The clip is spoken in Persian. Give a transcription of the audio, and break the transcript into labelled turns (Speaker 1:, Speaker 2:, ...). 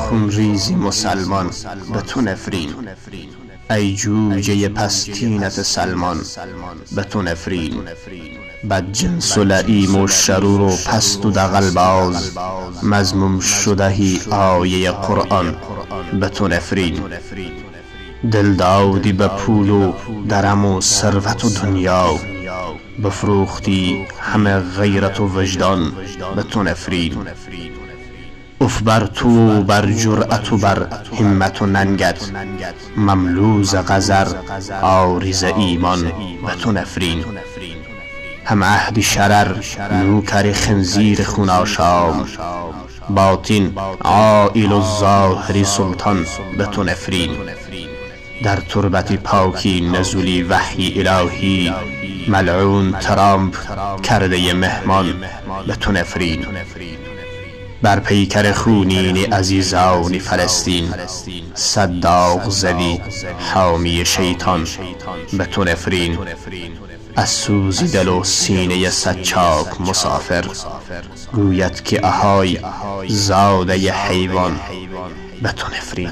Speaker 1: خونریزی مسلمان به تو نفرین. ای جوجه پستینت سلمان به تو نفرین. بدجنس و لعیم و شرور و پست و دغلباز، مذموم شدهی آیه قرآن به تو نفرین. دل دادی به پول و درم و ثروت و دنیا، بفروختی همه غیرت و وجدان به تو نفرین. اف بر تو و بر جرأت و بر همت و ننگت، مملوز غزر عارض ایمان به تو نفرین. هم عهد شرر نوکر خنزیر خون آشام، باطن عائل و ظاهر سلطان به تو نفرین. در تربت پاکی نزولی وحی الهی، ملعون ترامپ کرده مهمان به تو نفرین. بر پیکر خونین عزیزان فلسطین، صد داغ زدی حامی شیطان به تو نفرین. از سوزی دل و سینه سچاک مسافر، گوید که اهای زاده حیوان به تو نفرین.